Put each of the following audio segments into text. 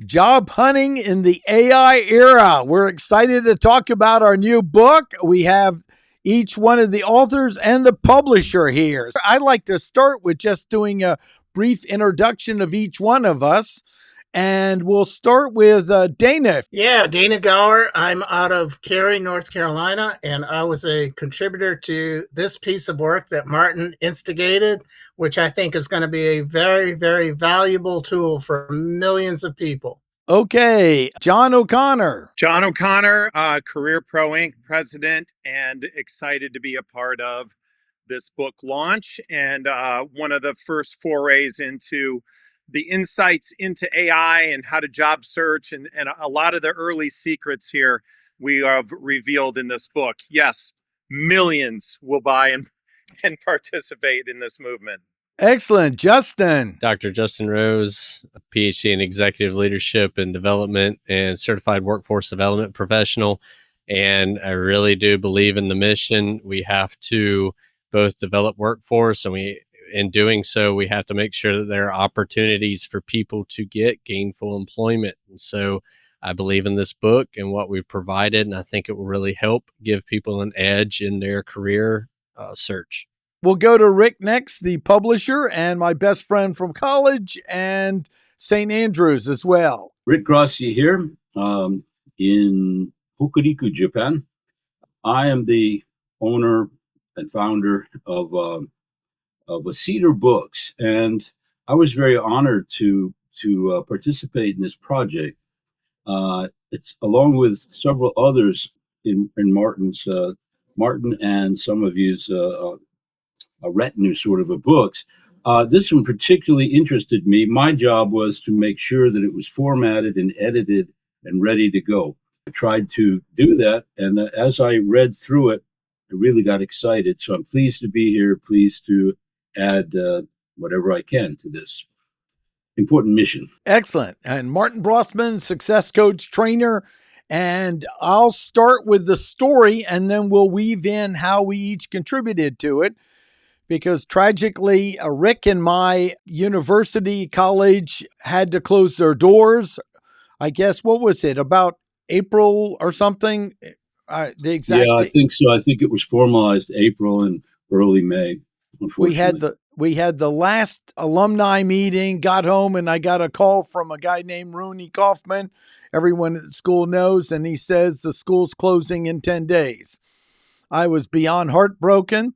Job Hunting in the AI Era. We're excited to talk about our new book. We have each one of the authors and the publisher here. I'd like to start with just doing a brief introduction of each one of us. And we'll start with Dana. Yeah, Dana Gower. I'm out of Cary, North Carolina, and I was a contributor to this piece of work that Martin instigated, which I think is going to be a very, very valuable tool for millions of people. Okay, John O'Connor. John O'Connor, Career Pro Inc. president, and excited to be a part of this book launch and one of the first forays into the insights into AI and how to job search and a lot of the early secrets here we have revealed in this book. Yes, millions will buy and participate in this movement. Excellent. Justin. Dr. Justin Rose, a PhD in executive leadership and development and certified workforce development professional. And I really do believe in the mission. We have to both develop workforce and in doing so, we have to make sure that there are opportunities for people to get gainful employment. And so I believe in this book and what we've provided, and I think it will really help give people an edge in their career search. We'll go to Rick next, the publisher, and my best friend from college and St. Andrews as well. Rick Grassi here in Hokuriku, Japan. I am the owner and founder of Cedar Books, and I was very honored to participate in this project. It's along with several others in Martin's Martin and some of his a retinue sort of books. This one particularly interested me. My job was to make sure that it was formatted and edited and ready to go. I tried to do that, and as I read through it, I really got excited. So I'm pleased to be here, pleased to add whatever I can to this important mission. Excellent. And Martin Brossman, success coach, trainer. And I'll start with the story, and then we'll weave in how we each contributed to it. Because tragically, Rick and my university college had to close their doors. I guess, what was it, about April or something? Yeah, I think so. I think it was formalized April and early May. Unfortunately, we had the last alumni meeting, got home, and I got a call from a guy named Rooney Kaufman. Everyone at the school knows, and he says the school's closing in 10 days. I was beyond heartbroken,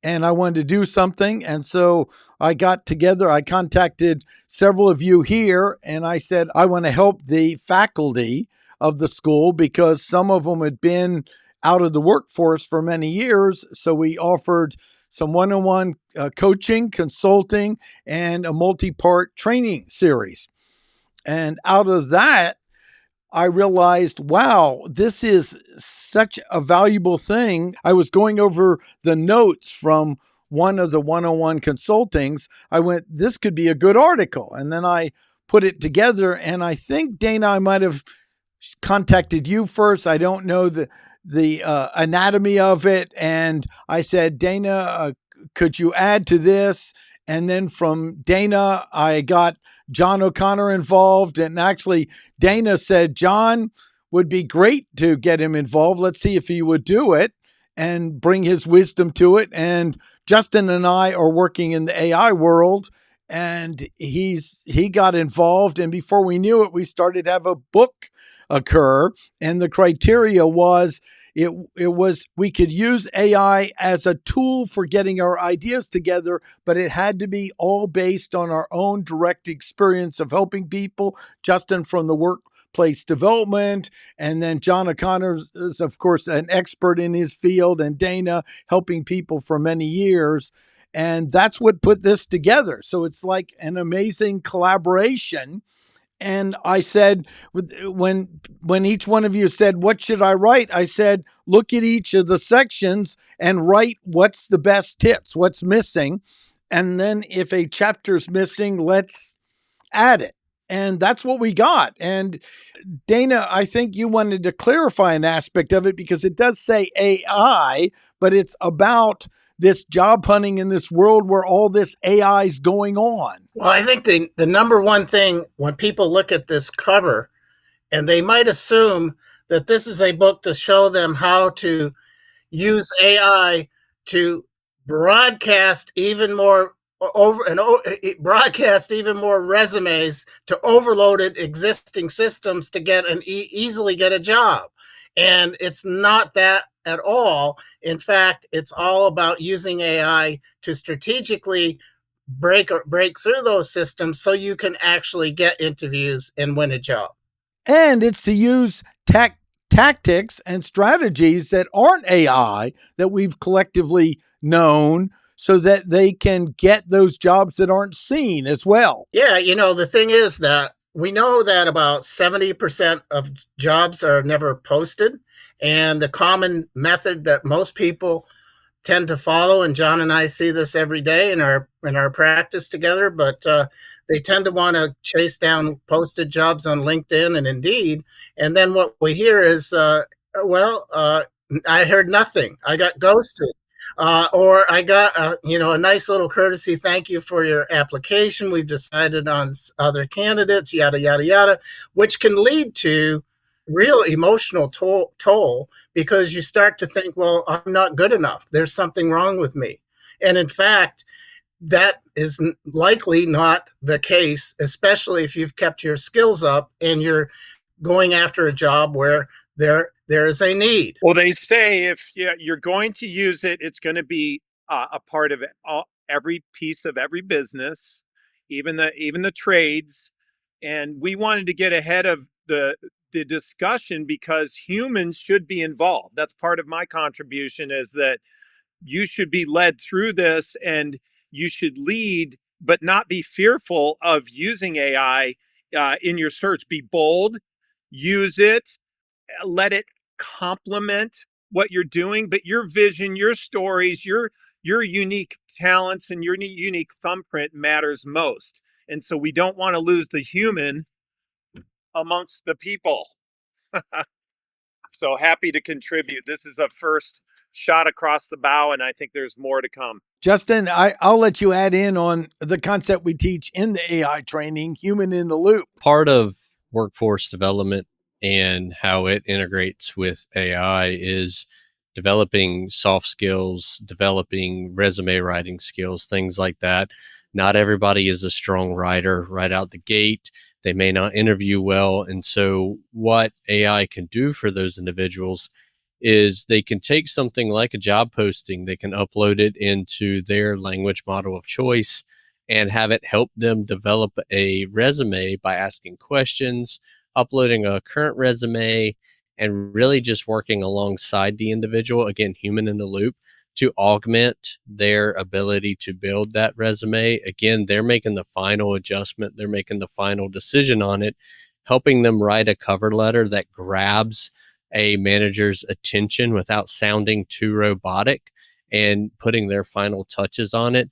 and I wanted to do something. And so I got together, I contacted several of you here, and I said, I want to help the faculty of the school because some of them had been out of the workforce for many years. So we offered some one-on-one coaching, consulting, and a multi-part training series. And out of that, I realized, wow, this is such a valuable thing. I was going over the notes from one of the one-on-one consultings. I went, this could be a good article. And then I put it together. And I think, Dana, I might have contacted you first. I don't know the anatomy of it. And I said, Dana, could you add to this? And then from Dana, I got John O'Connor involved. And actually, Dana said, John would be great to get him involved. Let's see if he would do it and bring his wisdom to it. And Justin and I are working in the AI world, and he got involved. And before we knew it, we started to have a book occur. And the criteria was, it was we could use AI as a tool for getting our ideas together, but it had to be all based on our own direct experience of helping people. Justin from the workplace development, and then John O'Connor is, of course, an expert in his field, and Dana helping people for many years. And that's what put this together. So it's like an amazing collaboration. And I said, when each one of you said, what should I write? I said, look at each of the sections and write what's the best tips, what's missing. And then if a chapter's missing, let's add it. And that's what we got. And Dana, I think you wanted to clarify an aspect of it because it does say AI, but it's about this job hunting in this world where all this AI is going on. Well, I think the number one thing when people look at this cover, and they might assume that this is a book to show them how to use AI to broadcast even more broadcast even more resumes to overloaded existing systems to get easily get a job. And it's not that at all. In fact, it's all about using AI to strategically break through those systems so you can actually get interviews and win a job. And it's to use tactics and strategies that aren't AI that we've collectively known so that they can get those jobs that aren't seen as well. Yeah, the thing is that we know that about 70% of jobs are never posted. And the common method that most people tend to follow, and John and I see this every day in our practice together, but they tend to want to chase down posted jobs on LinkedIn and Indeed, and then what we hear is, I heard nothing, I got ghosted, or I got a nice little courtesy thank you for your application. We've decided on other candidates, yada yada yada, which can lead to real emotional toll because you start to think, well, I'm not good enough. There's something wrong with me. And in fact, that is likely not the case, especially if you've kept your skills up and you're going after a job where there is a need. Well, they say if you're going to use it, it's going to be a part of every piece of every business, even the trades. And we wanted to get ahead of the discussion because humans should be involved. That's part of my contribution, is that you should be led through this and you should lead, but not be fearful of using AI in your search. Be bold, use it, let it complement what you're doing, but your vision, your stories, your unique talents and your unique thumbprint matters most. And so we don't want to lose the human amongst the people. So happy to contribute. This is a first shot across the bow, and I think there's more to come. Justin, I'll let you add in on the concept we teach in the AI training, human in the loop. Part of workforce development and how it integrates with AI is developing soft skills, developing resume writing skills, things like that. Not everybody is a strong writer right out the gate. They may not interview well. And so what AI can do for those individuals is they can take something like a job posting, they can upload it into their language model of choice and have it help them develop a resume by asking questions, uploading a current resume, and really just working alongside the individual, again, human in the loop, to augment their ability to build that resume. Again, they're making the final adjustment, they're making the final decision on it, helping them write a cover letter that grabs a manager's attention without sounding too robotic and putting their final touches on it.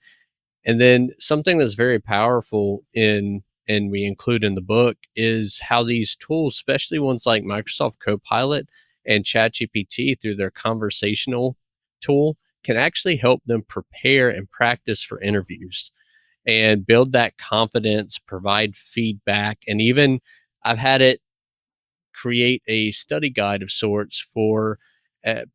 And then something that's very powerful and we include in the book is how these tools, especially ones like Microsoft Copilot and ChatGPT through their conversational tool, can actually help them prepare and practice for interviews and build that confidence, provide feedback. And even I've had it create a study guide of sorts for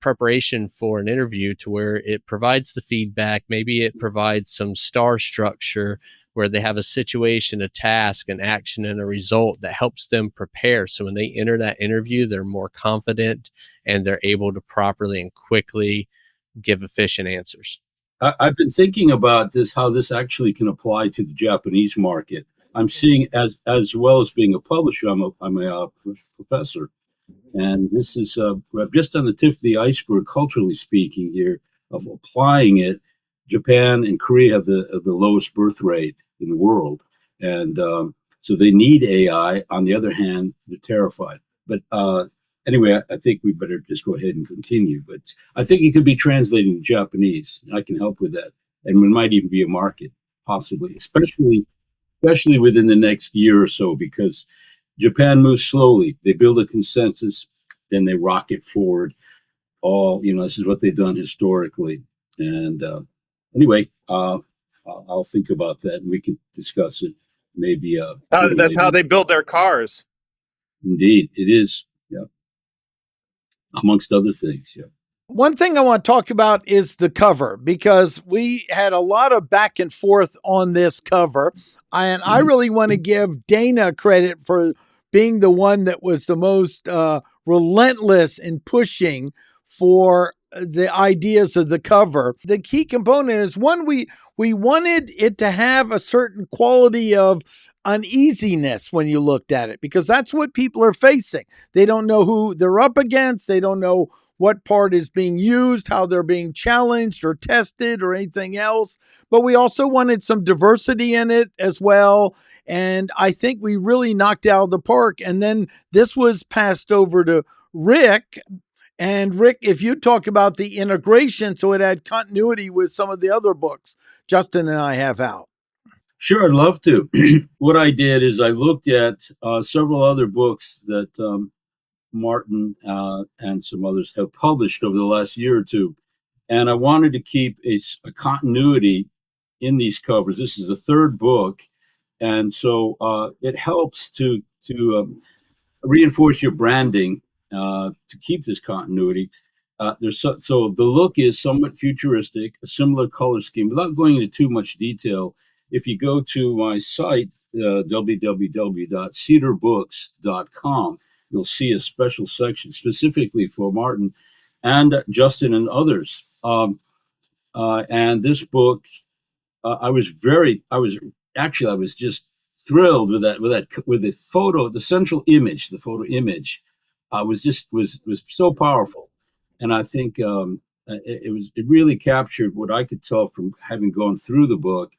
preparation for an interview, to where it provides the feedback. Maybe it provides some star structure where they have a situation, a task, an action, and a result that helps them prepare. So when they enter that interview, they're more confident and they're able to properly and quickly give efficient answers. I've been thinking about this, how this actually can apply to the Japanese market. I'm seeing, as well as being a publisher, I'm a professor, and this is I'm just on the tip of the iceberg, culturally speaking, here of applying it. Japan and Korea have the lowest birth rate in the world, and so they need AI. On the other hand, they're terrified. But anyway, I think we better just go ahead and continue. But I think it could be translated to Japanese. I can help with that, and it might even be a market, possibly, especially within the next year or so, because Japan moves slowly. They build a consensus, then they rocket forward. This is what they've done historically. And anyway, I'll think about that, and we can discuss it maybe. That's how they build their cars. Indeed, it is. Yeah, amongst other things. Yeah. One thing I want to talk about is the cover, because we had a lot of back and forth on this cover. And I really want to give Dana credit for being the one that was the most relentless in pushing for the ideas of the cover. The key component is one, we wanted it to have a certain quality of uneasiness when you looked at it, because that's what people are facing. They don't know who they're up against. They don't know what part is being used, how they're being challenged or tested or anything else. But we also wanted some diversity in it as well. And I think we really knocked out of the park. And then this was passed over to Rick. And Rick, if you talk about the integration, so it had continuity with some of the other books Justin and I have out. Sure, I'd love to. What I did is I looked at several other books that Martin and some others have published over the last year or two. And I wanted to keep a continuity in these covers. This is the third book. And so it helps to reinforce your branding to keep this continuity. So the look is somewhat futuristic, a similar color scheme. Without going into too much detail, if you go to my site, www.cedarbooks.com, you'll see a special section specifically for Martin and Justin and others. And this book, I was just thrilled with the photo, the central image, the photo image, was so powerful. And I think it really captured what I could tell from having gone through the book.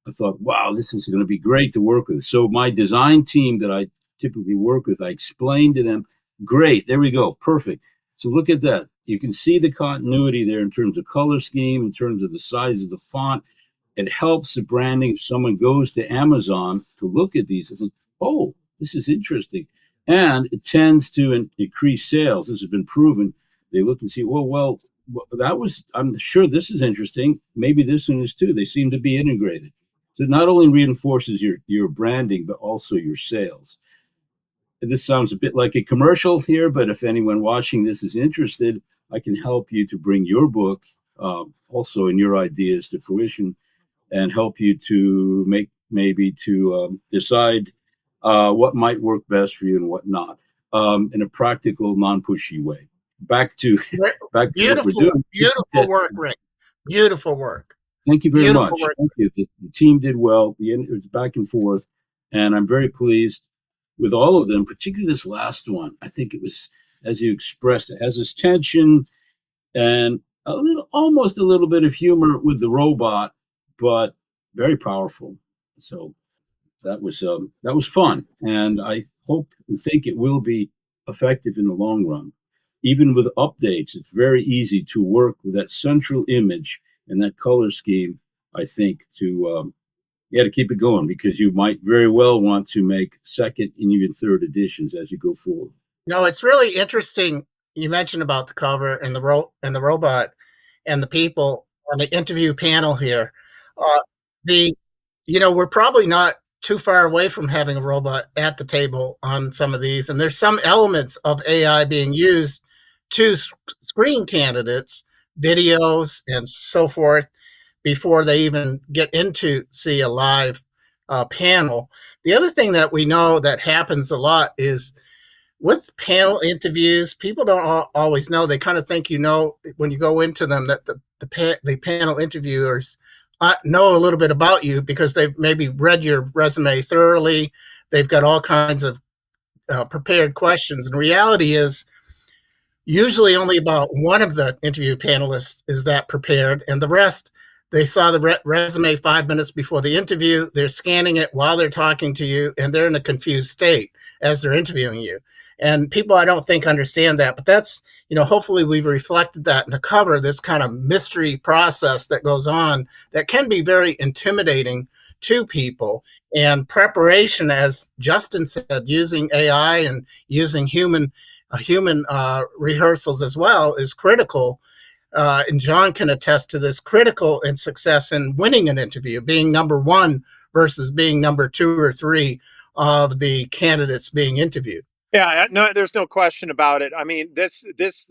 I thought, wow, this is going to be great to work with. So my design team that I typically work with, I explained to them, great, there we go, perfect. So look at that. You can see the continuity there in terms of color scheme, in terms of the size of the font. It helps the branding. If someone goes to Amazon to look at these, they think, oh, this is interesting. And it tends to increase sales. This has been proven. They look and see, well, I'm sure this is interesting. Maybe this one is too. They seem to be integrated. So it not only reinforces your branding, but also your sales. This sounds a bit like a commercial here, but if anyone watching this is interested, I can help you to bring your book also and your ideas to fruition and help you to decide what might work best for you and what not in a practical, non-pushy way. Back to what we're doing. Beautiful work, Rick. Beautiful work. Thank you very much. Thank you. The team did well. It was back and forth, and I'm very pleased with all of them, particularly this last one. I think it was, as you expressed, it has this tension and almost a little bit of humor with the robot, but very powerful. So that was fun, and I hope and think it will be effective in the long run. Even with updates, it's very easy to work with that central image and that color scheme, I think, to keep it going, because you might very well want to make second and even third editions as you go forward. No, it's really interesting. You mentioned about the cover and the robot and the people on the interview panel here. We're probably not too far away from having a robot at the table on some of these, and there's some elements of AI being used to screen candidates, videos, and so forth before they even get into see a live panel. The other thing that we know that happens a lot is with panel interviews, people don't always know. They kind of think when you go into them that the panel interviewers know a little bit about you because they've maybe read your resume thoroughly. They've got all kinds of prepared questions. And reality is, usually only about one of the interview panelists is that prepared, and the rest, they saw the resume 5 minutes before the interview. They're scanning it while they're talking to you, and they're in a confused state as they're interviewing you. And people, I don't think, understand that, but that's, hopefully we've reflected that in the cover, this kind of mystery process that goes on that can be very intimidating to people. And preparation, as Justin said, using AI and using human rehearsals as well is critical and John can attest to this, critical in success in winning an interview, being number one versus being number 2 or 3 of the candidates being interviewed. Yeah, no, there's no question about it. I mean, this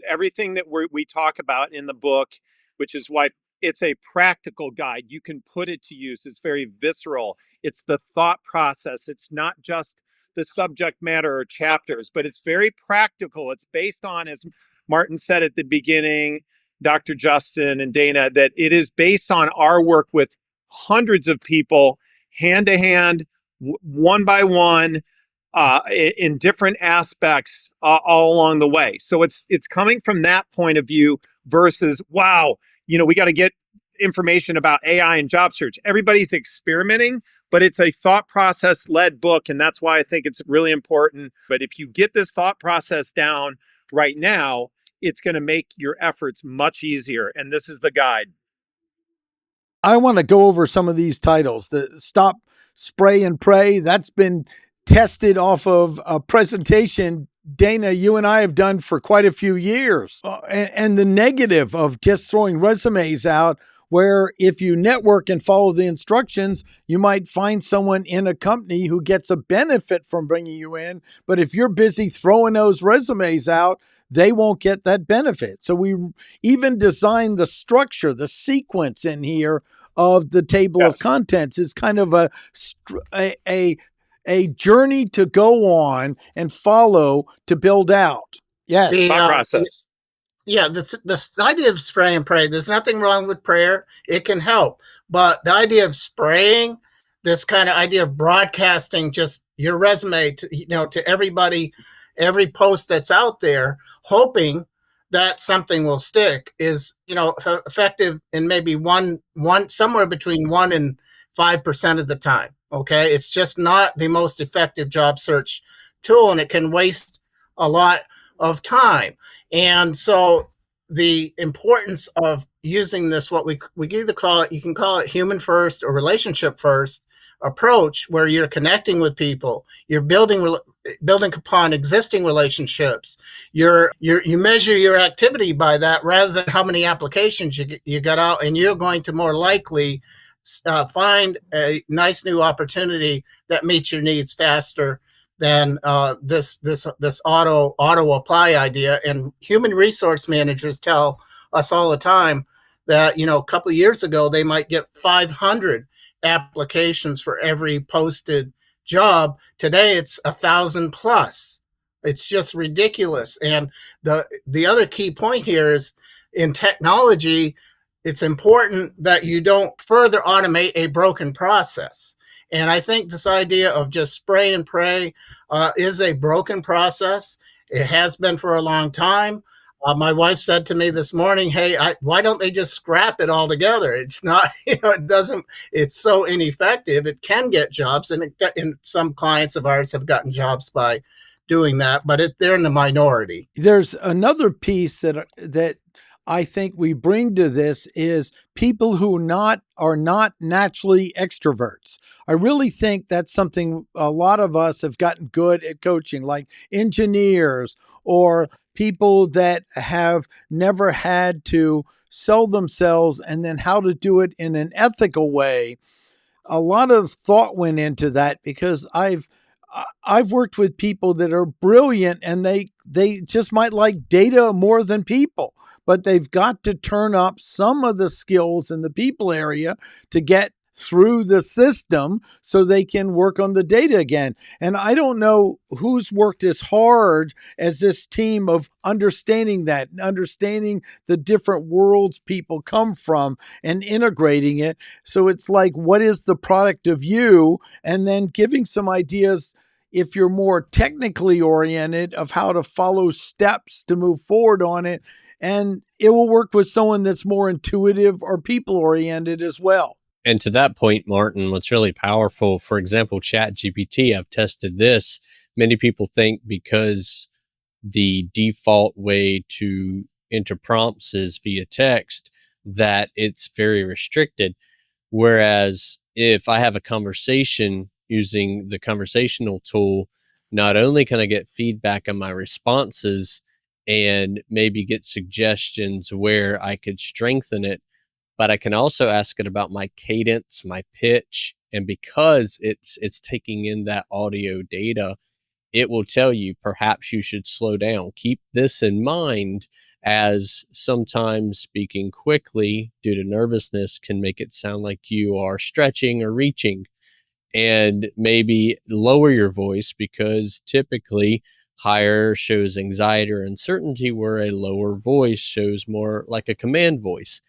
everything that we talk about in the book, which is why it's a practical guide. You can put it to use. It's very visceral. It's the thought process. It's not just the subject matter or chapters, but it's very practical. It's based on, as Martin said at the beginning, Dr. Justin and Dana, that it is based on our work with hundreds of people, hand to hand, one by one, in different aspects all along the way. So it's coming from that point of view versus, wow, we got to get information about AI and job search. Everybody's experimenting, but it's a thought process led book. And that's why I think it's really important. But if you get this thought process down right now, it's going to make your efforts much easier. And this is the guide. I want to go over some of these titles. The Stop, Spray, and Pray, that's been tested off of a presentation, Dana, you and I have done for quite a few years. And the negative of just throwing resumes out, where if you network and follow the instructions, you might find someone in a company who gets a benefit from bringing you in. But if you're busy throwing those resumes out, they won't get that benefit. So we even designed the structure, the sequence in here of the table of contents is kind of a journey to go on and follow to build out. Yes. The process. Yeah, the idea of spray and pray, there's nothing wrong with prayer. It can help. But the idea of spraying, this kind of idea of broadcasting just your resume to everybody, every post that's out there, hoping that something will stick, is effective in maybe one somewhere between 1 and 5% of the time. Okay, it's just not the most effective job search tool, and it can waste a lot of time. And so the importance of using this, what we either call it, you can call it human first or relationship first approach, where you're connecting with people, you're building upon existing relationships, you measure your activity by that rather than how many applications you got out, and you're going to more likely find a nice new opportunity that meets your needs faster than this auto apply idea. And human resource managers tell us all the time that a couple of years ago they might get 500 applications for every posted job. Today it's 1,000 plus. It's just ridiculous. And the other key point here is, in technology, it's important that you don't further automate a broken process. And I think this idea of just spray and pray is a broken process. It has been for a long time. My wife said to me this morning, "Hey, why don't they just scrap it all together? It's not, it doesn't. It's so ineffective. It can get jobs, and some clients of ours have gotten jobs by doing that, but they're in the minority." There's another piece that I think we bring to this is people who are not naturally extroverts. I really think that's something a lot of us have gotten good at coaching, like engineers or people that have never had to sell themselves, and then how to do it in an ethical way. A lot of thought went into that, because I've worked with people that are brilliant, and they just might like data more than people, but they've got to turn up some of the skills in the people area to get through the system so they can work on the data again. And I don't know who's worked as hard as this team of understanding that, and understanding the different worlds people come from and integrating it. So it's like, what is the product of you? And then giving some ideas, if you're more technically oriented, of how to follow steps to move forward on it. And it will work with someone that's more intuitive or people oriented as well. And to that point, Martin, what's really powerful, for example, ChatGPT, I've tested this. Many people think because the default way to enter prompts is via text, that it's very restricted. Whereas if I have a conversation using the conversational tool, not only can I get feedback on my responses and maybe get suggestions where I could strengthen it. But I can also ask it about my cadence, my pitch, and because it's taking in that audio data, it will tell you perhaps you should slow down. Keep this in mind, as sometimes speaking quickly due to nervousness can make it sound like you are stretching or reaching, and maybe lower your voice, because typically higher shows anxiety or uncertainty, where a lower voice shows more like a command voice.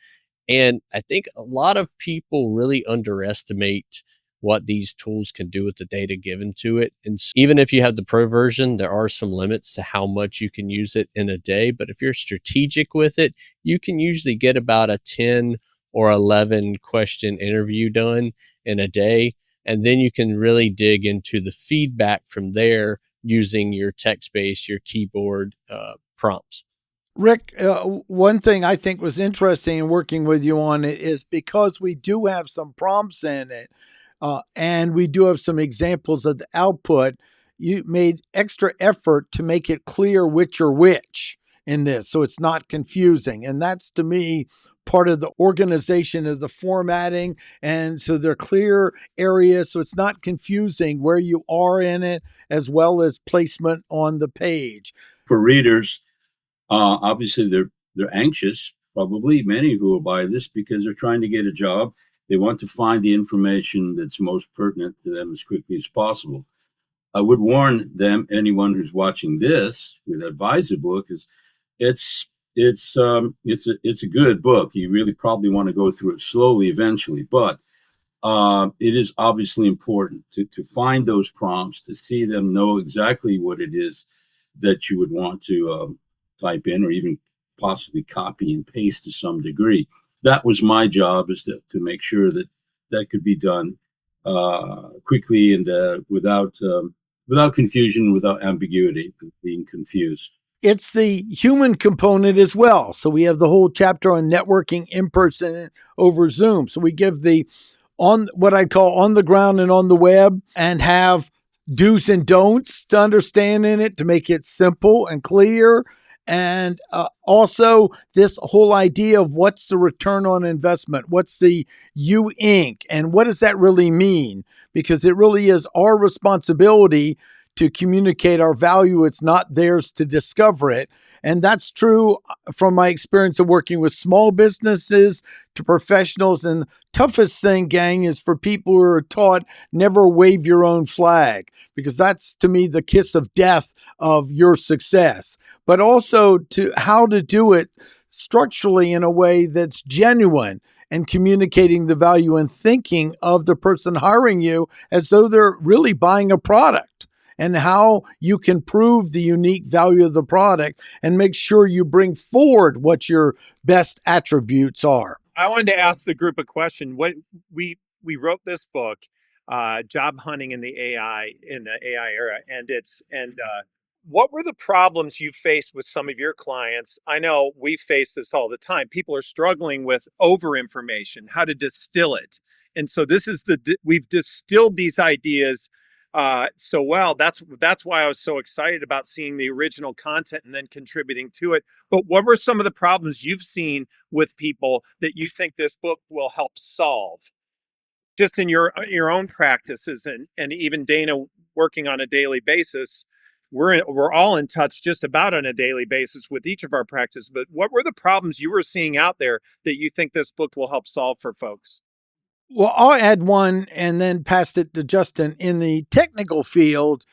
And I think a lot of people really underestimate what these tools can do with the data given to it. And even if you have the pro version, there are some limits to how much you can use it in a day. But if you're strategic with it, you can usually get about a 10 or 11 question interview done in a day. And then you can really dig into the feedback from there using your text based, your keyboard prompts. Rick, one thing I think was interesting in working with you on it is because we do have some prompts in it, and we do have some examples of the output. You made extra effort to make it clear which are which in this, so it's not confusing. And that's, to me, part of the organization of the formatting. And so they're clear areas, so it's not confusing where you are in it, as well as placement on the page. For readers, obviously, they're anxious. Probably many who will buy this because they're trying to get a job. They want to find the information that's most pertinent to them as quickly as possible. I would warn them, anyone who's watching this, who buys a book, is it's a good book. You really probably want to go through it slowly eventually, but it is obviously important to find those prompts, to see them, know exactly what it is that you would want to type in, or even possibly copy and paste to some degree. That was my job, is to make sure that that could be done quickly and without confusion, without ambiguity, being confused. It's the human component as well. So we have the whole chapter on networking in person over Zoom. So we give the on what I call on the ground and on the web, and have do's and don'ts to understand in it, to make it simple and clear. And also this whole idea of what's the return on investment, what's the U Inc., and what does that really mean? Because it really is our responsibility to communicate our value. It's not theirs to discover it. And that's true from my experience of working with small businesses to professionals. And the toughest thing, gang, is for people who are taught never wave your own flag, because that's, to me, the kiss of death of your success. But also to how to do it structurally in a way that's genuine, and communicating the value and thinking of the person hiring you as though they're really buying a product, and how you can prove the unique value of the product and make sure you bring forward what your best attributes are. I wanted to ask the group a question. What we wrote this book, Job Hunting in the AI era, and what were the problems you faced with some of your clients? I know we face this all the time. People are struggling with over information, how to distill it. And so we've distilled these ideas so well. That's why I was so excited about seeing the original content and then contributing to it. But what were some of the problems you've seen with people that you think this book will help solve, just in your own practices, and even Dana working on a daily basis? We're all in touch just about on a daily basis with each of our practices. But what were the problems you were seeing out there that you think this book will help solve for folks? Well, I'll add one and then pass it to Justin. In the technical field,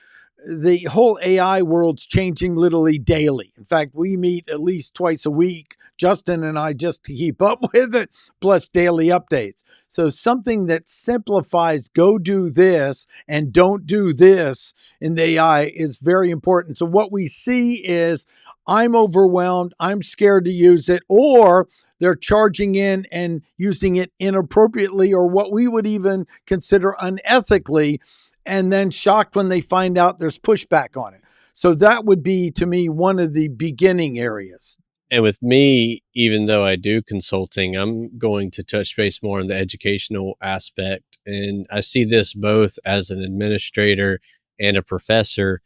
the whole AI world's changing literally daily. In fact, we meet at least twice a week, Justin and I, just to keep up with it, plus daily updates. So something that simplifies go do this and don't do this in the AI is very important. So what we see is, I'm overwhelmed, I'm scared to use it, or they're charging in and using it inappropriately, or what we would even consider unethically, and then shocked when they find out there's pushback on it. So that would be, to me, one of the beginning areas. And with me, even though I do consulting, I'm going to touch base more on the educational aspect. And I see this both as an administrator and a professor,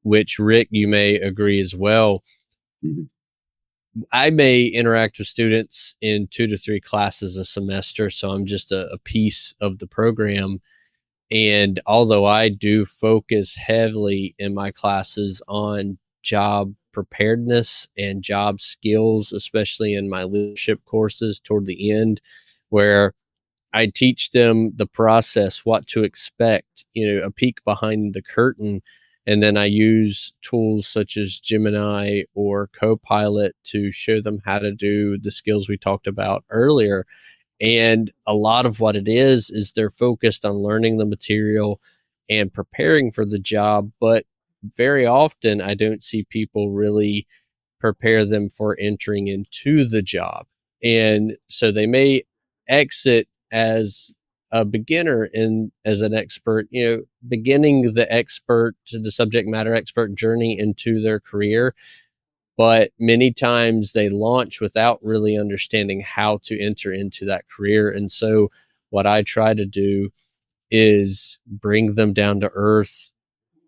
which, Rick, you may agree as well. Mhm. I may interact with students in 2 to 3 classes a semester, so I'm just a piece of the program. And although I do focus heavily in my classes on job preparedness and job skills, especially in my leadership courses toward the end, where I teach them the process, what to expect, a peek behind the curtain. And then I use tools such as Gemini or Copilot to show them how to do the skills we talked about earlier. And a lot of what it is they're focused on learning the material and preparing for the job. But very often, I don't see people really prepare them for entering into the job. And so they may exit as a beginner and as an expert, beginning the subject matter expert journey into their career. But many times they launch without really understanding how to enter into that career. And so what I try to do is bring them down to earth,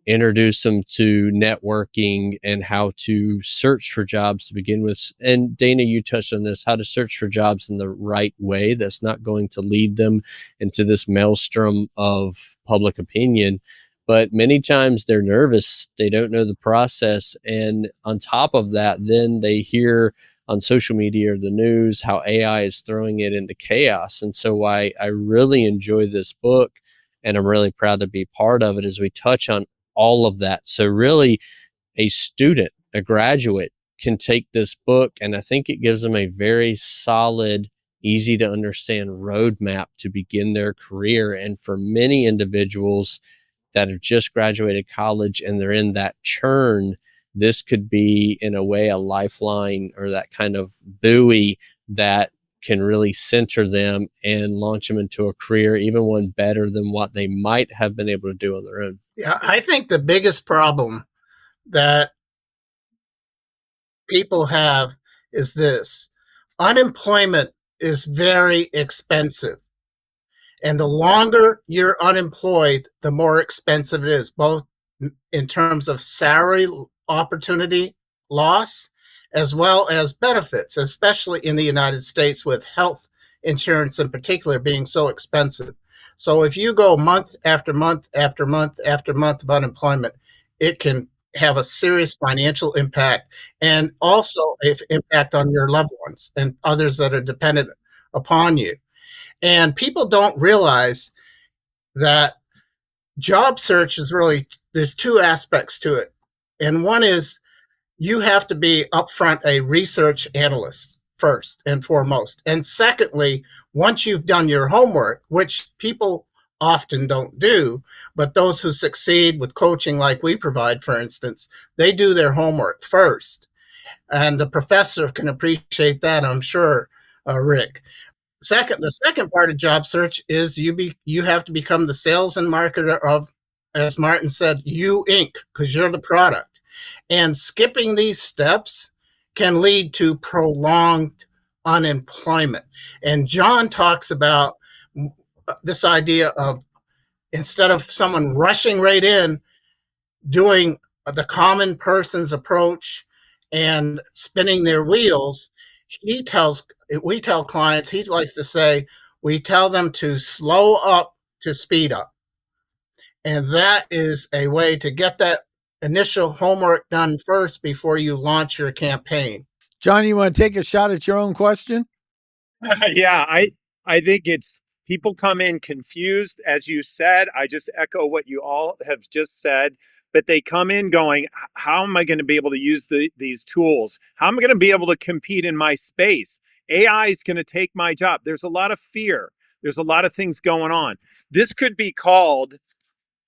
introduce them to networking and how to search for jobs to begin with. And Dana, you touched on this, how to search for jobs in the right way that's not going to lead them into this maelstrom of public opinion. But many times they're nervous, they don't know the process. And on top of that, then they hear on social media or the news how AI is throwing it into chaos. And so why I really enjoy this book and I'm really proud to be part of it is we touch on all of that. So really a student, a graduate can take this book and I think it gives them a very solid, easy to understand roadmap to begin their career. And for many individuals that have just graduated college and they're in that churn, this could be in a way a lifeline or that kind of buoy that can really center them and launch them into a career, even one better than what they might have been able to do on their own. Yeah, I think the biggest problem that people have is this: unemployment is very expensive. And the longer you're unemployed, the more expensive it is, both in terms of salary opportunity loss as well as benefits, especially in the United States with health insurance in particular being so expensive. So if you go month after month after month after month of unemployment, it can have a serious financial impact and also an impact on your loved ones and others that are dependent upon you. And people don't realize that job search is really, there's two aspects to it. And one is you have to be upfront a research analyst first and foremost. And secondly, once you've done your homework, which people often don't do, but those who succeed with coaching like we provide, for instance, they do their homework first. And the professor can appreciate that, I'm sure, Rick. The second part of job search is you have to become the sales and marketer of, as Martin said, you Inc., because you're the product. And skipping these steps can lead to prolonged unemployment. And John talks about this idea of, instead of someone rushing right in, doing the common person's approach and spinning their wheels, we tell clients, he likes to say, we tell them to slow up to speed up. And that is a way to get that initial homework done first before you launch your campaign. John, you want to take a shot at your own question? Yeah, I think it's people come in confused, as you said. I just echo what you all have just said. But they come in going, how am I going to be able to use these tools? How am I going to be able to compete in my space? AI is going to take my job. There's a lot of fear. There's a lot of things going on. This could be called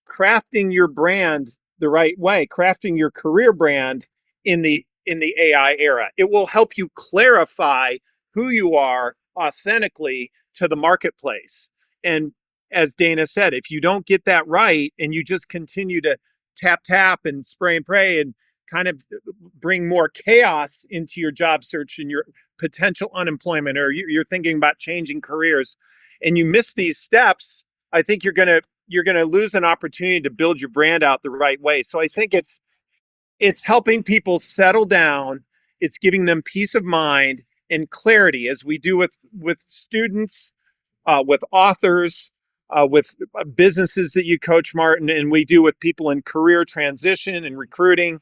crafting your brand the right way, crafting your career brand in the AI era. It will help you clarify who you are authentically to the marketplace. And as Dana said, if you don't get that right and you just continue to tap and spray and pray and kind of bring more chaos into your job search and your potential unemployment, or you're thinking about changing careers and you miss these steps, I think you're going to lose an opportunity to build your brand out the right way. So I think it's helping people settle down It's giving them peace of mind and clarity, as we do with students, with authors, with businesses that you coach, Martin, and we do with people in career transition and recruiting.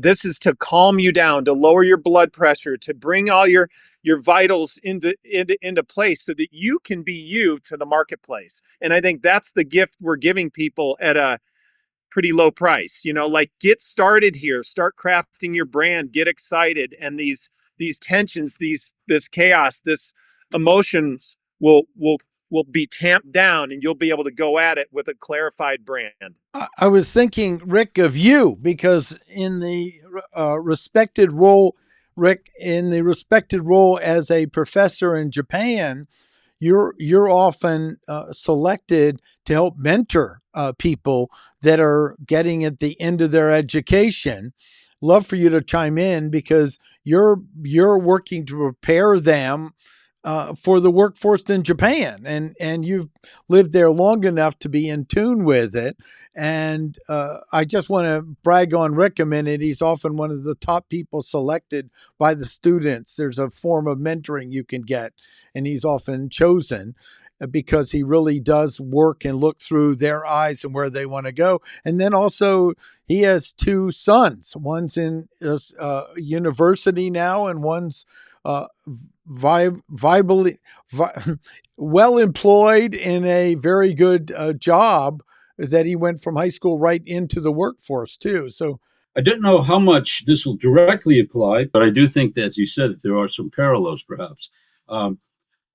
This is to calm you down, to lower your blood pressure, to bring all your vitals into place so that you can be you to the marketplace. And I think that's the gift we're giving people at a pretty low price. Like, get started here, start crafting your brand, get excited, and these tensions, this chaos, this emotions will be tamped down, and you'll be able to go at it with a clarified brand. I was thinking, Rick, of you, because in the respected role, Rick, in the respected role as a professor in Japan, you're often selected to help mentor people that are getting at the end of their education. Love for you to chime in, because you're working to prepare them for the workforce in Japan, and you've lived there long enough to be in tune with it. And I just want to brag on Rick a minute. He's often one of the top people selected by the students. There's a form of mentoring you can get, and he's often chosen because he really does work and look through their eyes and where they want to go. And then also, he has two sons. One's in university now, and one's well employed in a very good job that he went from high school right into the workforce too. So I don't know how much this will directly apply, but I do think that, as you said, that there are some parallels, perhaps.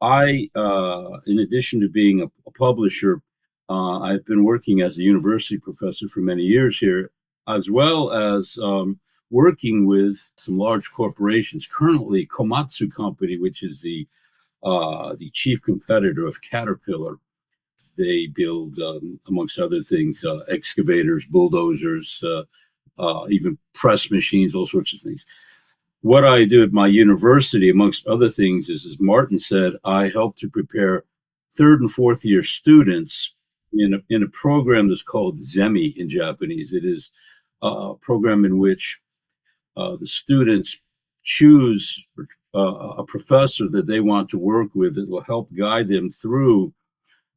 In addition to being a publisher, I've been working as a university professor for many years here, as well as working with some large corporations. Currently, Komatsu Company, which is the chief competitor of Caterpillar. They build, amongst other things, excavators, bulldozers, even press machines, all sorts of things. What I do at my university, amongst other things, is, as Martin said, I help to prepare third and fourth year students in a program that's called Zemi in Japanese. It is a program in which the students choose a professor that they want to work with that will help guide them through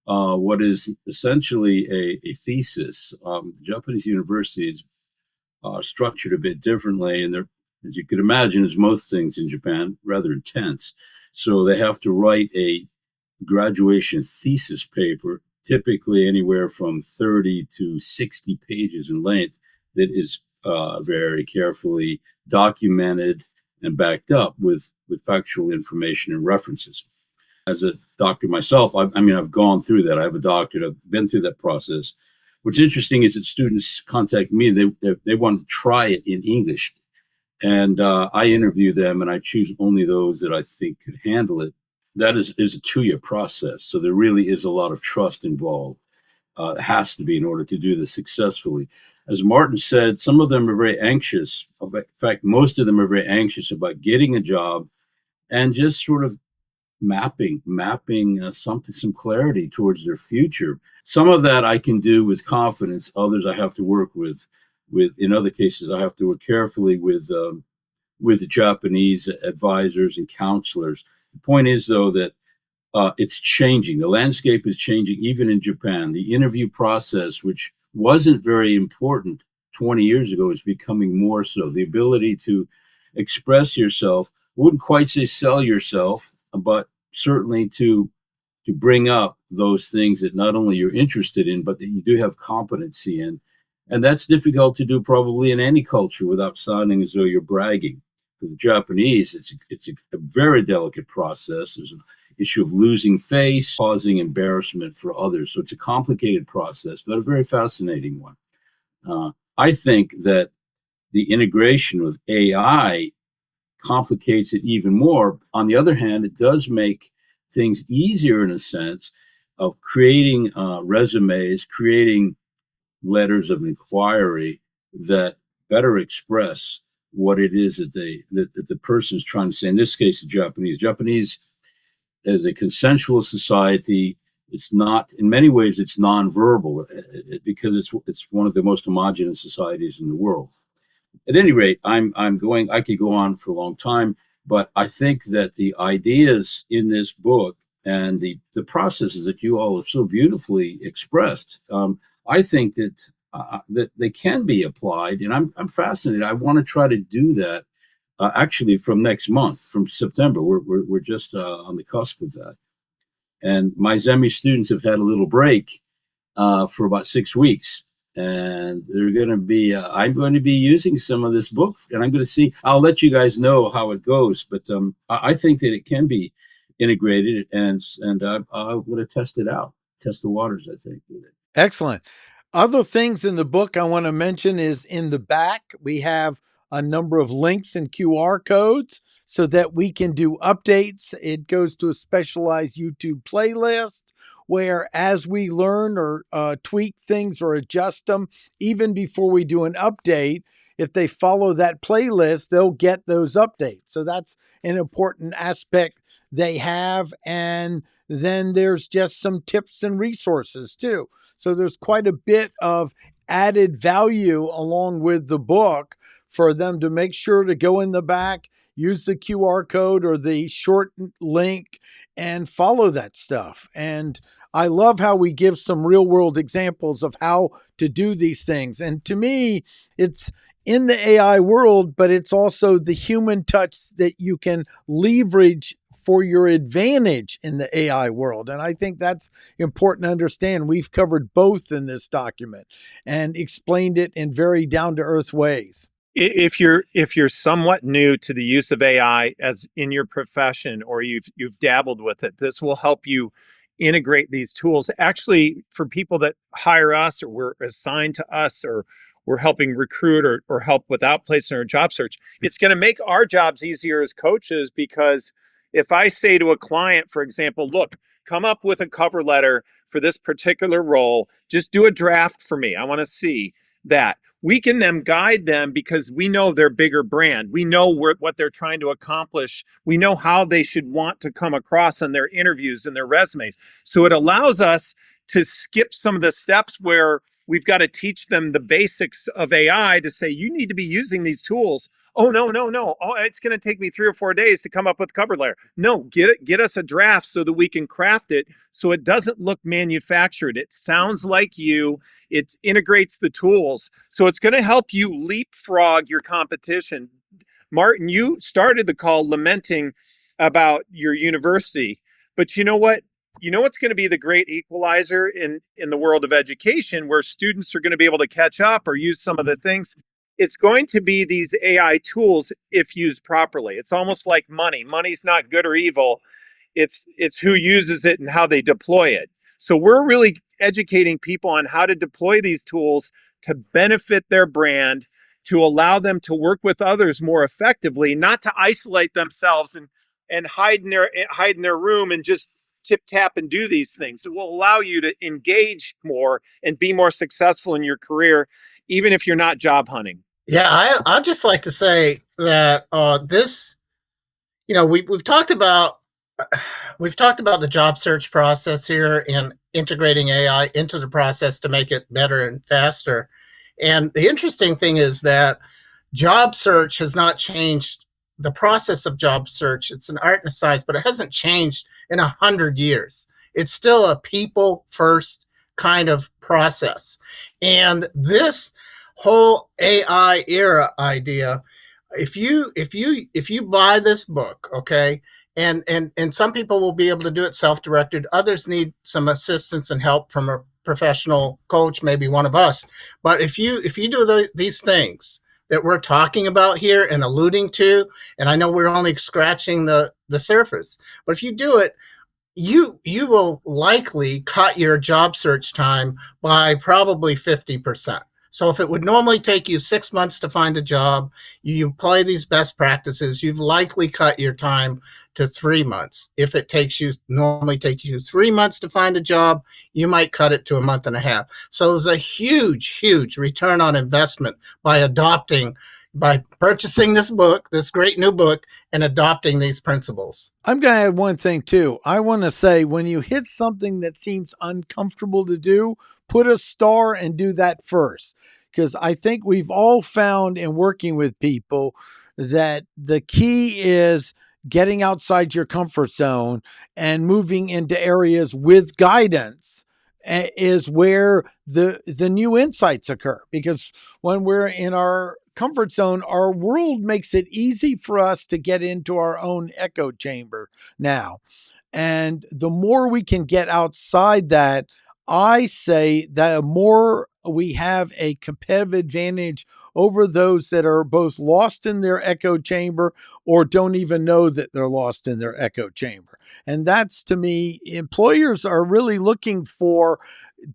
what is essentially a thesis. Japanese universities are structured a bit differently, and they're, as you can imagine, as most things in Japan, rather intense. So they have to write a graduation thesis paper, typically anywhere from 30 to 60 pages in length, that is very carefully documented and backed up with factual information and references. As a doctor myself, I've gone through that. I have a doctorate. I've been through that process. What's interesting is that students contact me. They want to try it in English. And I interview them, and I choose only those that I think could handle it. That is a 2-year process. So there really is a lot of trust involved. It has to be in order to do this successfully. As Martin said, some of them are very anxious. In fact, most of them are very anxious about getting a job and just sort of mapping some clarity towards their future. Some of that I can do with confidence. Others I have to work with. In other cases, I have to work carefully with the Japanese advisors and counselors. The point is, though, that it's changing. The landscape is changing, even in Japan. The interview process, which wasn't very important 20 years ago, is becoming more so. The ability to express yourself, wouldn't quite say sell yourself, but certainly to bring up those things that not only you're interested in, but that you do have competency in. And that's difficult to do probably in any culture without sounding as though you're bragging. For the Japanese, it's a very delicate process. There's an issue of losing face, causing embarrassment for others. So it's a complicated process, but a very fascinating one. I think that the integration with AI complicates it even more. On the other hand, it does make things easier in a sense of creating resumes, creating letters of inquiry that better express what it is that the person is trying to say. In this case, the Japanese is a consensual society. It's not, in many ways, it's nonverbal because it's one of the most homogenous societies in the world. at any rate, I could go on for a long time, but I think that the ideas in this book and the processes that you all have so beautifully expressed, I think that they can be applied, and I'm fascinated. I want to try to do that. Actually, from next month, from September, we're just on the cusp of that. And my Zemi students have had a little break for about 6 weeks, and they're going to be. I'm going to be using some of this book, and I'm going to see. I'll let you guys know how it goes, but I think that it can be integrated, and I'm going to test it out, test the waters. I think with it. Excellent. Other things in the book I want to mention is in the back, we have a number of links and QR codes so that we can do updates. It goes to a specialized YouTube playlist where, as we learn or tweak things or adjust them, even before we do an update, if they follow that playlist, they'll get those updates. So that's an important aspect they have. And then there's just some tips and resources too. So there's quite a bit of added value along with the book for them to make sure to go in the back, use the QR code or the short link and follow that stuff. And I love how we give some real world examples of how to do these things. And to me, it's in the AI world, but it's also the human touch that you can leverage for your advantage in the AI world. And I think that's important to understand. We've covered both in this document and explained it in very down-to-earth ways. If you're somewhat new to the use of AI as in your profession, or you've dabbled with it, this will help you integrate these tools. Actually, for people that hire us or we're assigned to us or we're helping recruit or help with outplacement or job search, it's going to make our jobs easier as coaches, because if I say to a client, for example, look, come up with a cover letter for this particular role, just do a draft for me. I want to see that. We can then guide them because we know their bigger brand. We know what they're trying to accomplish. We know how they should want to come across on their interviews and their resumes. So it allows us to skip some of the steps where we've got to teach them the basics of AI to say, you need to be using these tools. Oh, no. Oh, it's going to take me 3 or 4 days to come up with a cover letter. No, get us a draft so that we can craft it so it doesn't look manufactured. It sounds like you. It integrates the tools. So it's going to help you leapfrog your competition. Martin, you started the call lamenting about your university, but you know what? You know what's going to be the great equalizer in the world of education, where students are going to be able to catch up or use some of the things? It's going to be these AI tools if used properly. It's almost like money. Money's not good or evil. It's who uses it and how they deploy it. So we're really educating people on how to deploy these tools to benefit their brand, to allow them to work with others more effectively, not to isolate themselves and hide in their room and just tip tap and do these things. It will allow you to engage more and be more successful in your career, even if you're not job hunting. Yeah, I'd just like to say that this, we've talked about the job search process here and integrating AI into the process to make it better and faster. And the interesting thing is that job search has not changed. The process of job search, it's an art and a science, but it hasn't changed in 100 years. It's still a people first kind of process. And this whole AI era idea, if you buy this book, okay, and some people will be able to do it self-directed, others need some assistance and help from a professional coach, maybe one of us. But if you do these things that we're talking about here and alluding to, and I know we're only scratching the surface, but if you do it, you will likely cut your job search time by probably 50%. So if it would normally take you 6 months to find a job, you apply these best practices, you've likely cut your time to 3 months. If it normally takes you 3 months to find a job, you might cut it to a month and a half. So there's a huge, huge return on investment by purchasing this book, this great new book, and adopting these principles. I'm going to add one thing too. I want to say, when you hit something that seems uncomfortable to do, put a star and do that first. because I think we've all found in working with people that the key is getting outside your comfort zone and moving into areas with guidance is where the new insights occur. Because when we're in our comfort zone, our world makes it easy for us to get into our own echo chamber now. And the more we can get outside that, I say the more we have a competitive advantage over those that are both lost in their echo chamber or don't even know that they're lost in their echo chamber. And that's, to me, employers are really looking for,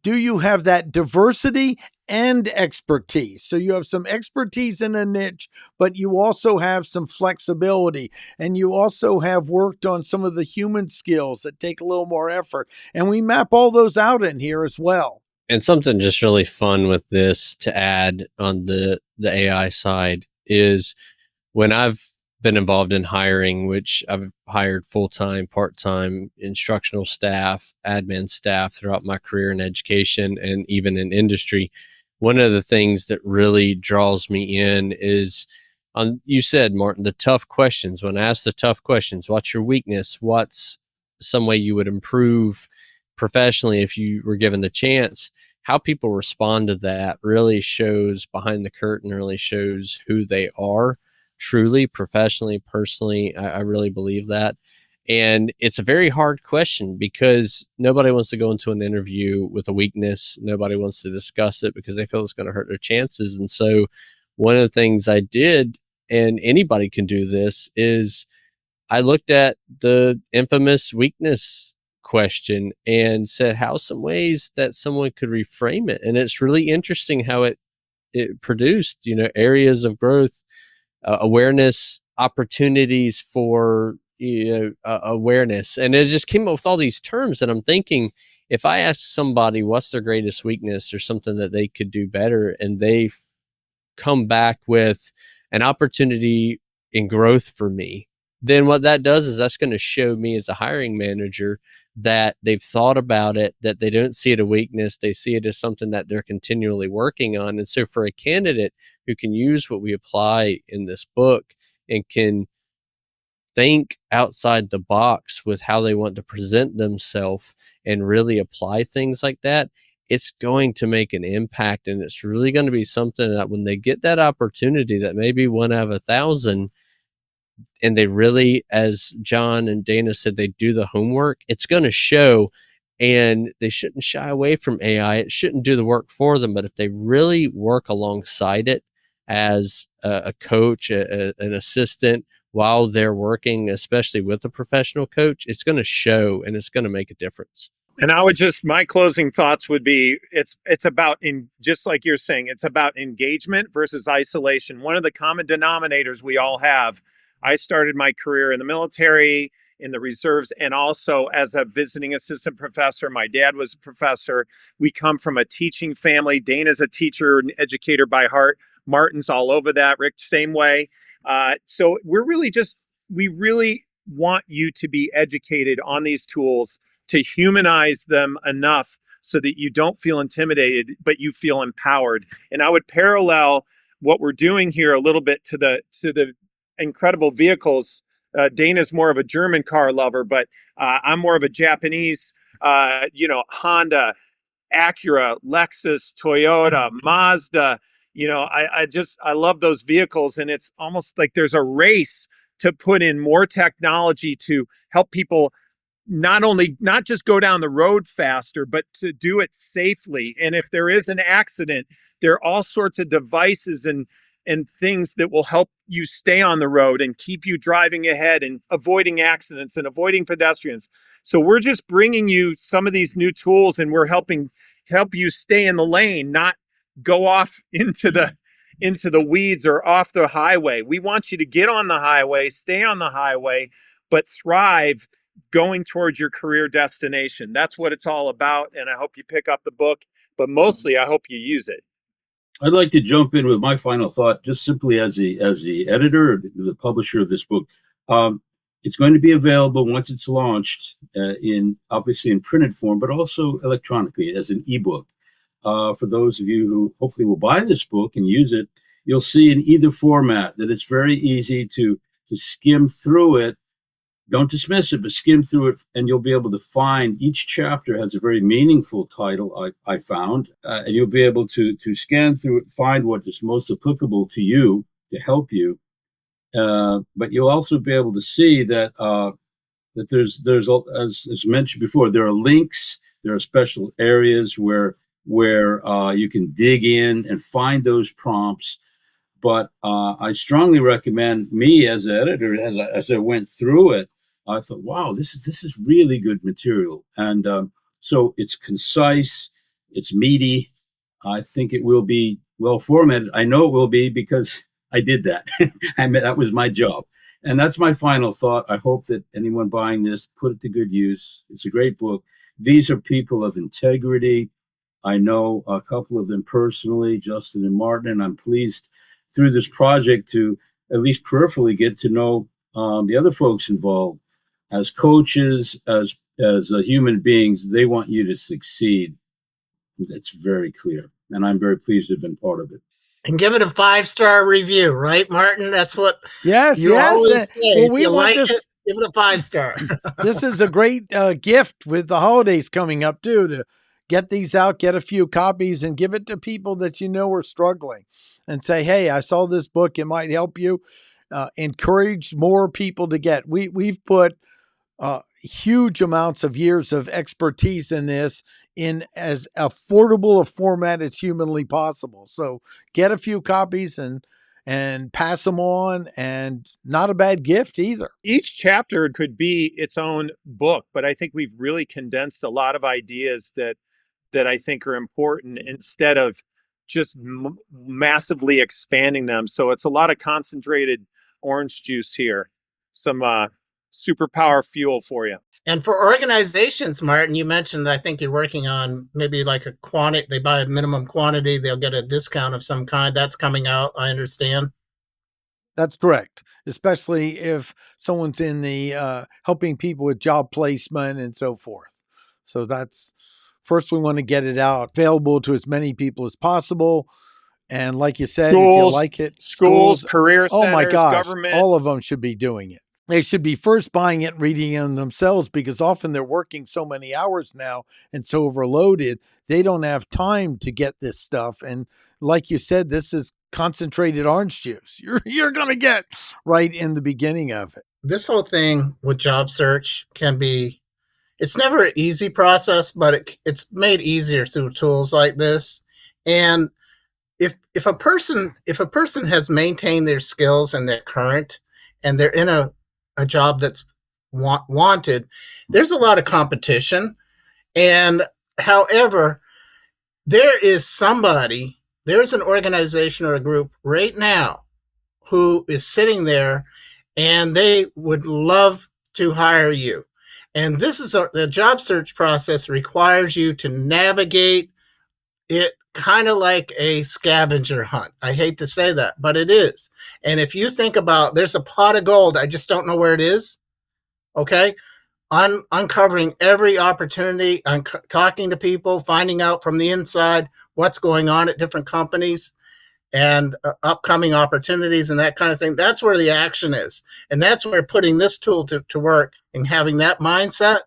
do you have that diversity and expertise? So you have some expertise in a niche, but you also have some flexibility, and you also have worked on some of the human skills that take a little more effort. And we map all those out in here as well. And something just really fun with this to add on the AI side is when I've been involved in hiring, which I've hired full-time, part-time instructional staff, admin staff throughout my career in education and even in industry. One of the things that really draws me in is, you said, Martin, the tough questions. When I ask the tough questions, what's your weakness? What's some way you would improve professionally if you were given the chance? How people respond to that really shows behind the curtain, really shows who they are truly, professionally, personally. I really believe that. And it's a very hard question because nobody wants to go into an interview with a weakness. Nobody wants to discuss it because they feel it's going to hurt their chances. And so one of the things I did, and anybody can do this, is I looked at the infamous weakness question and said, how's some ways that someone could reframe it? And it's really interesting how it produced, areas of growth, awareness, opportunities for awareness. And it just came up with all these terms. And I'm thinking, if I ask somebody what's their greatest weakness or something that they could do better, and they come back with an opportunity in growth for me, then what that does is that's going to show me as a hiring manager that they've thought about it, that they don't see it a weakness. They see it as something that they're continually working on. And so for a candidate who can use what we apply in this book and can think outside the box with how they want to present themselves and really apply things like that, it's going to make an impact. And it's really going to be something that when they get that opportunity, that maybe 1 out of 1,000, and they really, as John and Dana said, they do the homework, it's going to show. And they shouldn't shy away from AI. It shouldn't do the work for them. But if they really work alongside it as a coach, an assistant, while they're working, especially with a professional coach, it's going to show and it's going to make a difference. And I would my closing thoughts would be, it's about, just like you're saying, it's about engagement versus isolation. One of the common denominators we all have, I started my career in the military, in the reserves, and also as a visiting assistant professor. My dad was a professor. We come from a teaching family. Dana's a teacher and educator by heart. Martin's all over that. Rick, same way. So we really want you to be educated on these tools, to humanize them enough so that you don't feel intimidated, but you feel empowered. And I would parallel what we're doing here a little bit to the incredible vehicles. Dana's more of a German car lover, but I'm more of a Japanese, Honda, Acura, Lexus, Toyota, Mazda. I love those vehicles. And it's almost like there's a race to put in more technology to help people not just go down the road faster, but to do it safely. And if there is an accident, there are all sorts of devices and things that will help you stay on the road and keep you driving ahead and avoiding accidents and avoiding pedestrians. So we're just bringing you some of these new tools, and we're help you stay in the lane, not go off into the weeds or off the highway. We want you to get on the highway, stay on the highway, but thrive going towards your career destination. That's what it's all about. And I hope you pick up the book, but mostly I hope you use it. I'd like to jump in with my final thought, just simply as the editor, the publisher of this book. It's going to be available once it's launched, obviously in printed form, but also electronically as an ebook. for those of you who hopefully will buy this book and use it, you'll see in either format that it's very easy to skim through it. Don't dismiss it, but skim through it, and you'll be able to find each chapter has a very meaningful title, I found, and you'll be able to scan through it, find what is most applicable to you to help you. But you'll also be able to see that that there's as mentioned before, there are links, there are special areas where you can dig in and find those prompts. But I strongly recommend, me as an editor, as I went through it, I thought, wow, this is really good material. And so it's concise, it's meaty. I think it will be well formatted. I know it will be because I did that. I mean, that was my job. And that's my final thought. I hope that anyone buying this put it to good use. It's a great book. These are people of integrity. I know a couple of them personally, Justin and Martin, and I'm pleased through this project to at least peripherally get to know the other folks involved. As coaches, as human beings, they want you to succeed. That's very clear, and I'm very pleased to have been part of it. And give it a 5-star review, right, Martin? That's what you always say. Well, we if you want like this. It, give it a 5-star. This is a great gift with the holidays coming up too, to get these out, get a few copies, and give it to people that you know are struggling, and say, "Hey, I saw this book; it might help you." Encourage more people to get. We've put huge amounts of years of expertise in this in as affordable a format as humanly possible. So get a few copies and pass them on, and not a bad gift either. Each chapter could be its own book, but I think we've really condensed a lot of ideas that I think are important instead of just massively expanding them. So it's a lot of concentrated orange juice here, some superpower fuel for you. And for organizations, Martin, you mentioned, I think you're working on maybe like a quantity, they buy a minimum quantity, they'll get a discount of some kind. That's coming out, I understand. That's correct, especially if someone's in the helping people with job placement and so forth. So that's first, we want to get it out available to as many people as possible. And like you said, schools, if you like it, schools, career centers, oh my gosh, government, all of them should be doing it. They should be first buying it and reading it themselves, because often they're working so many hours now and so overloaded, they don't have time to get this stuff. And like you said, this is concentrated orange juice. You're going to get right in the beginning of it. This whole thing with job search can be, it's never an easy process, but it's made easier through tools like this. And if a person has maintained their skills and they're current and they're in a job that's wanted, there's a lot of competition. And however, there's an organization or a group right now who is sitting there and they would love to hire you. And this is the job search process requires you to navigate it kind of like a scavenger hunt. I hate to say that, but it is. And if you think about, there's a pot of gold, I just don't know where it is. Okay. Uncovering every opportunity, talking to people, finding out from the inside what's going on at different companies and upcoming opportunities and that kind of thing. That's where the action is. And that's where putting this tool to work and having that mindset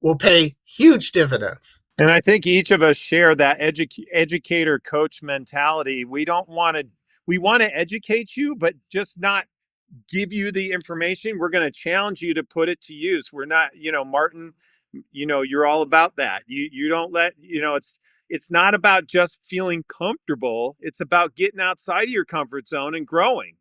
will pay huge dividends. And I think each of us share that educator coach mentality. We want to educate you, but just not give you the information. We're going to challenge you to put it to use. We're not, Martin, you're all about that. You don't let, it's not about just feeling comfortable. It's about getting outside of your comfort zone and growing.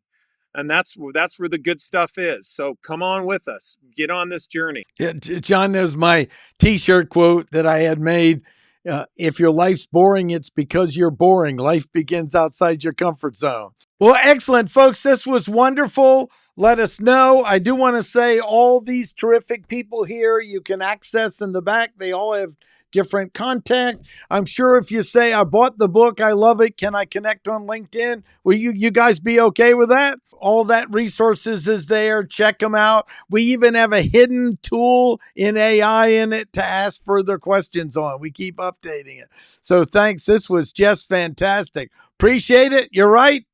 And that's where the good stuff is. So come on with us. Get on this journey. Yeah, John knows my T-shirt quote that I had made. If your life's boring, it's because you're boring. Life begins outside your comfort zone. Well, excellent, folks. This was wonderful. Let us know. I do want to say all these terrific people here you can access in the back. They all have different content. I'm sure if you say, I bought the book, I love it, can I connect on LinkedIn? Will you guys be okay with that? All that resources is there. Check them out. We even have a hidden tool in AI in it to ask further questions on. We keep updating it. So thanks. This was just fantastic. Appreciate it. You're right.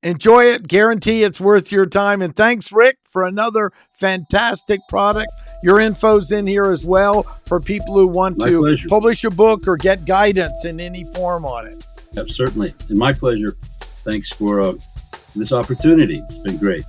Enjoy it. Guarantee it's worth your time. And thanks, Rick, for another fantastic product. Your info's in here as well for people who want My to pleasure. publish a book or get guidance in any form on it. Certainly. And my pleasure. Thanks for this opportunity. It's been great.